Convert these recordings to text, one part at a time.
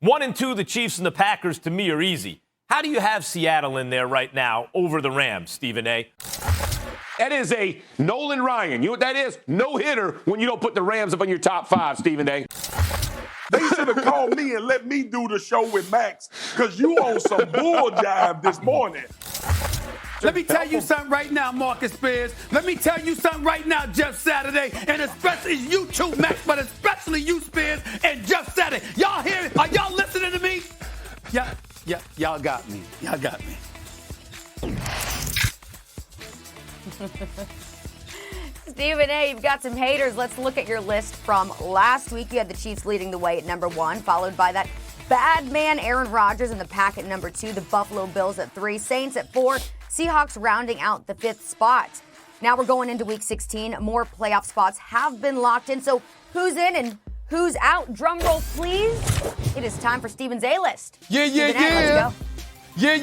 1 and 2, the Chiefs and the Packers, to me, are easy. How do you have Seattle in there right now over the Rams, Stephen A? That is a Nolan Ryan. You know what that is? No hitter when you don't put the Rams up in your top 5, Stephen A. They should have called me and let me do the show with Max, because you on some bull jive this morning. Let me tell you something right now, Marcus Spears. Let me tell you something right now, Jeff Saturday. And especially you too, Max, but especially you, Spears, and Jeff Saturday. Y'all hear? Are y'all listening to me? Yeah, y'all got me. Y'all got me. Stephen A., you've got some haters. Let's look at your list from last week. You had the Chiefs leading the way at number 1, followed by that bad man Aaron Rodgers in the pack at number 2, the Buffalo Bills at 3, Saints at 4, Seahawks rounding out the 5th spot. Now we're going into Week 16. More playoff spots have been locked in. So who's in and who's out? Drum roll, please. It is time for Stephen's A-list. Yeah. Let's go. Yeah.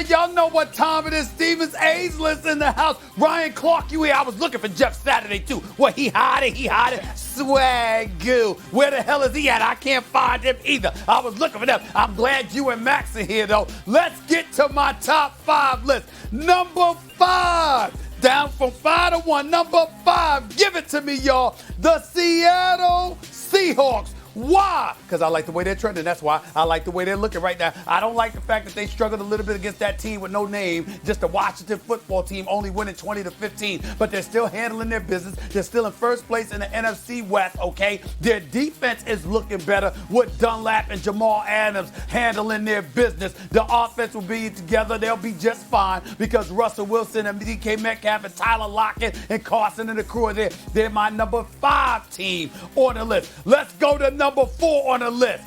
Y'all know what time it is. Stephen's A's list in the house. Ryan Clark, you here. I was looking for Jeff Saturday, too. What, he hiding? Swagoo. Where the hell is he at? I can't find him either. I was looking for them. I'm glad you and Max are here, though. Let's get to my top 5 list. Number 5. Down from 5 to 1. Number 5. Give it to me, y'all. The Seattle Seahawks. Why? Because I like the way they're trending. That's why I like the way they're looking right now. I don't like the fact that they struggled a little bit against that team with no name, just the Washington football team only winning 20-15. But they're still handling their business. They're still in first place in the NFC West, okay? Their defense is looking better with Dunlap and Jamal Adams handling their business. The offense will be together. They'll be just fine because Russell Wilson and DK Metcalf and Tyler Lockett and Carson and the crew are there. They're my number 5 team on the list. Let's go to number 4 on the list,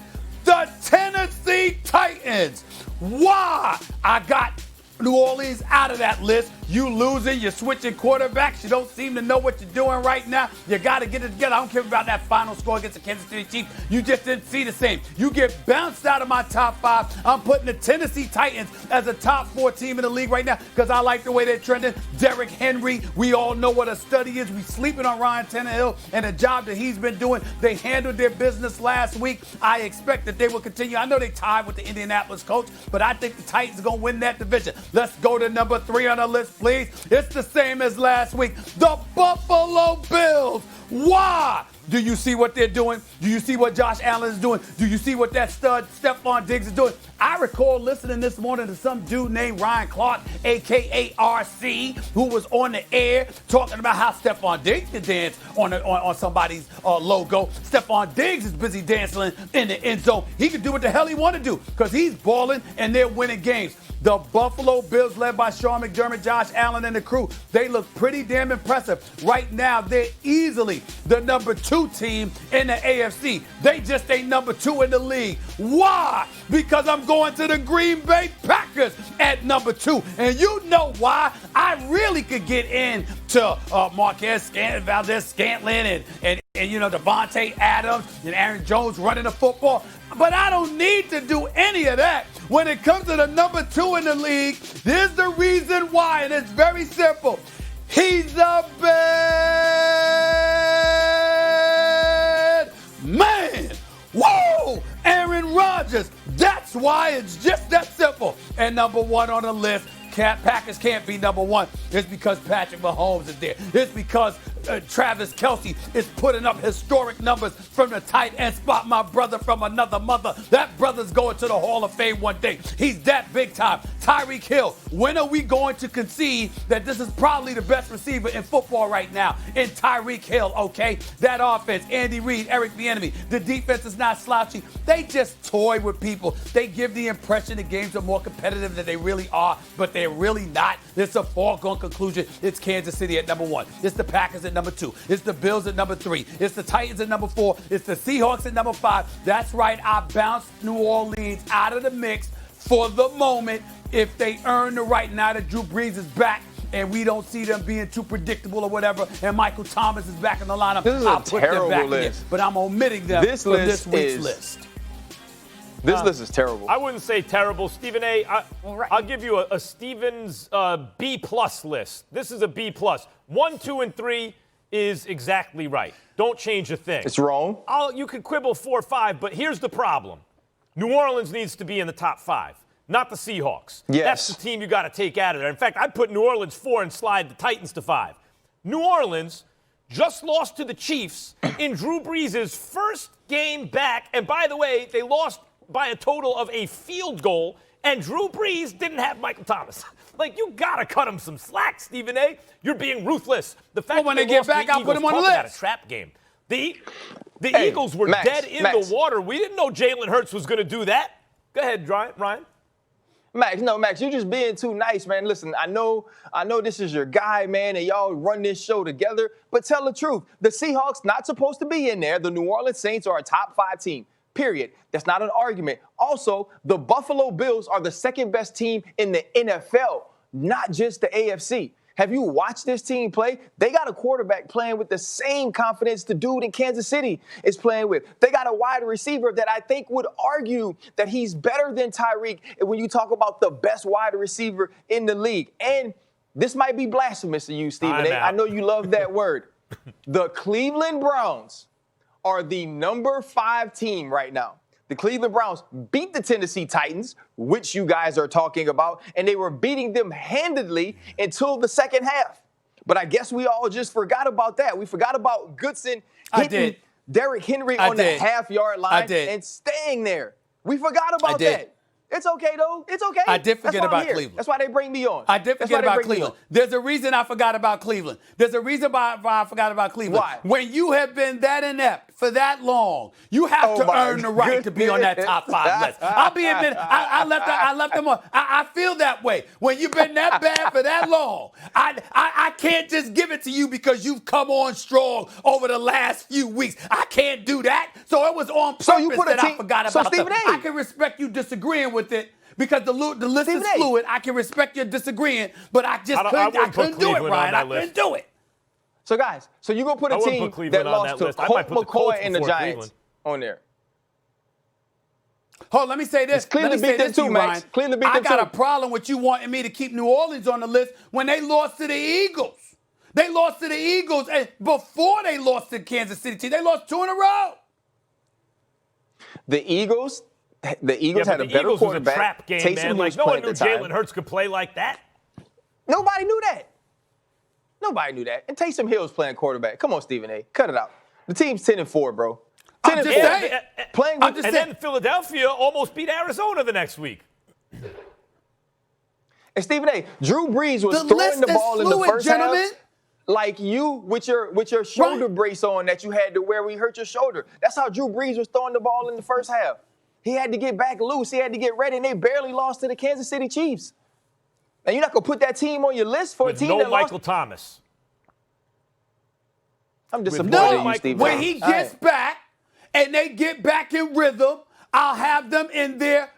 the Tennessee Titans. Why? I got New Orleans out of that list. You losing, you're switching quarterbacks. You don't seem to know what you're doing right now. You got to get it together. I don't care about that final score against the Kansas City Chiefs. You just didn't see the same. You get bounced out of my top 5. I'm putting the Tennessee Titans as a top 4 team in the league right now because I like the way they're trending. Derrick Henry, we all know what a study is. We sleeping on Ryan Tannehill and the job that he's been doing. They handled their business last week. I expect that they will continue. I know they tied with the Indianapolis Colts, but I think the Titans are going to win that division. Let's go to number 3 on the list, please. It's the same as last week. The Buffalo Bills. Why? Do you see what they're doing? Do you see what Josh Allen is doing? Do you see what that stud Stephon Diggs is doing? I recall listening this morning to some dude named Ryan Clark, a.k.a. RC, who was on the air talking about how Stephon Diggs can dance on somebody's logo. Stephon Diggs is busy dancing in the end zone. He can do what the hell he want to do because he's balling and they're winning games. The Buffalo Bills, led by Sean McDermott, Josh Allen, and the crew, they look pretty damn impressive. Right now, they're easily the number 2 team in the AFC. They just ain't number 2 in the league. Why? Because I'm going to the Green Bay Packers at number 2. And you know why? I really could get into Marquez Valdez-Scantling and you know, Devontae Adams and Aaron Jones running the football. But I don't need to do any of that. When it comes to the number 2 in the league, there's the reason why, and it's very simple. He's a bad man. Whoa! Aaron Rodgers. That's why it's just that simple. And number 1 on the list, Packers can't be number 1. It's because Patrick Mahomes is there. It's because Travis Kelce is putting up historic numbers from the tight end spot. My brother from another mother. That brother's going to the Hall of Fame one day. He's that big time. Tyreek Hill. When are we going to concede that this is probably the best receiver in football right now? In Tyreek Hill, okay? That offense, Andy Reid, Eric Bieniemy. The defense is not slouchy. They just toy with people. They give the impression the games are more competitive than they really are, but they're really not. It's a foregone conclusion. It's Kansas City at number 1. It's the Packers at number 2. It's the Bills at number 3. It's the Titans at number 4. It's the Seahawks at number 5. That's right. I bounced New Orleans out of the mix for the moment if they earn the right now that Drew Brees is back and we don't see them being too predictable or whatever, and Michael Thomas is back in the lineup. This is I'll a put terrible them back list. in, but I'm omitting them from this week's list. This list is terrible. I wouldn't say terrible. Stephen A., I'll give you a Stevens B+ list. This is a B+. 1, 2, and 3 is exactly right. Don't change a thing. It's wrong. You can quibble 4 or 5, but here's the problem. New Orleans needs to be in the top 5, not the Seahawks. Yes. That's the team you got to take out of there. In fact, I'd put New Orleans 4 and slide the Titans to 5. New Orleans just lost to the Chiefs in Drew Brees' first game back. And by the way, they lost by a total of a field goal, and Drew Brees didn't have Michael Thomas. Like, you got to cut him some slack, Stephen A. You're being ruthless. The fact when that they get lost to back, the I'll put Eagles, him on the talk about list. a trap game. The Hey, Eagles were Max, dead in Max. the water. We didn't know Jalen Hurts was going to do that. Go ahead, Ryan. Max, you're just being too nice, man. Listen, I know this is your guy, man, and y'all run this show together, but tell the truth. The Seahawks not supposed to be in there. The New Orleans Saints are a top 5 team, period. That's not an argument. Also, the Buffalo Bills are the second best team in the NFL, not just the AFC. Have you watched this team play? They got a quarterback playing with the same confidence the dude in Kansas City is playing with. They got a wide receiver that I think would argue that he's better than Tyreek when you talk about the best wide receiver in the league. And this might be blasphemous to you, Stephen A. I know you love that word. The Cleveland Browns are the number 5 team right now. The Cleveland Browns beat the Tennessee Titans, which you guys are talking about, and they were beating them handedly until the second half. But I guess we all just forgot about that. We forgot about Goodson hitting Derrick Henry on the half-yard line and staying there. We forgot about that. It's okay, though. It's okay. I did forget about Cleveland. That's why they bring me on. I did forget about Cleveland. There's a reason I forgot about Cleveland. There's a reason why I forgot about Cleveland. Why? When you have been that inept for that long, you have to earn the right to be on that top 5 list. I'll be admitted. I left them on. I feel that way. When you've been that bad for that long, I can't just give it to you because you've come on strong over the last few weeks. I can't do that. So it was on purpose I forgot about them. I can respect you disagreeing with it because the list is fluid. I can respect your disagreeing, but I couldn't do it, Ryan. I couldn't do it. So, guys, you're going to put a team that lost to Colt McCoy and the Giants on there. Hold on, let me say this. Cleveland beat them too, Max. Cleveland beat them too. I got a problem with you wanting me to keep New Orleans on the list when they lost to the Eagles. They lost to the Eagles, and before they lost to Kansas City team, they lost 2 in a row. The Eagles had a better Eagles quarterback. Was a trap game, Taysom man. Like, no one knew Jalen Hurts could play like that. Nobody knew that. And Taysom Hill's playing quarterback. Come on, Stephen A. Cut it out. The team's 10-4, bro. 10-4. And then Philadelphia almost beat Arizona the next week. And Stephen A., Drew Brees was throwing the ball in the first half like you with your shoulder brace on that you had to wear when you hurt your shoulder. That's how Drew Brees was throwing the ball in the first half. He had to get back loose. He had to get ready, and they barely lost to the Kansas City Chiefs. And you're not going to put that team on your list for a team that lost? No Michael Thomas. I'm disappointed in you, Steve. When he gets back and they get back in rhythm, I'll have them in their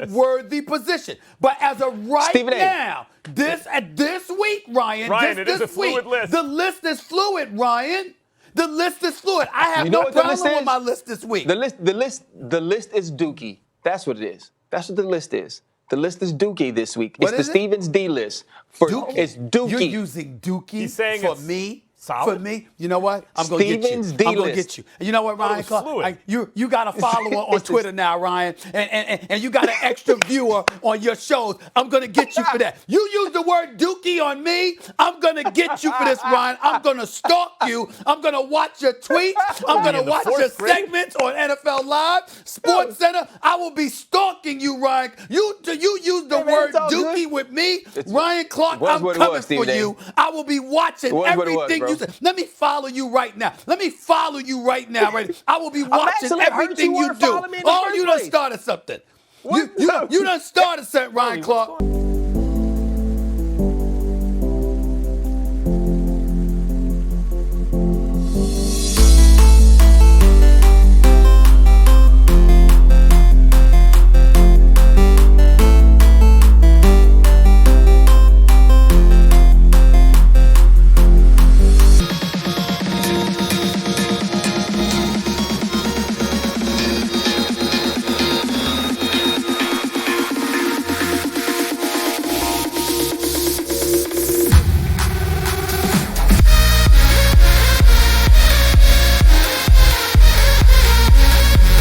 worthy position. But as of now, this week, Ryan, this week, the list is fluid, Ryan. The list is fluid. I have no problem with my list this week. The list is dookie. That's what it is. That's what the list is. The list is dookie this week. It's the Stevens D list. It's dookie. You're using dookie for me? Solid. For me, you know what? I'm going to get you. I'm going to get you. And you know what, Ryan Clark? You got a follower on Twitter now, Ryan, and you got an extra viewer on your shows. I'm going to get you for that. You use the word dookie on me. I'm going to get you for this, Ryan. I'm going to stalk you. I'm going to watch your tweets. I'm going to watch your segments on NFL Live, Sports Center. I will be stalking you, Ryan. You use the word dookie with me, Ryan Clark. I'm coming for you. I will be watching everything you say. Let me follow you right now. I will be watching everything you do. Oh, you done started something. You done started something, Ryan Clark.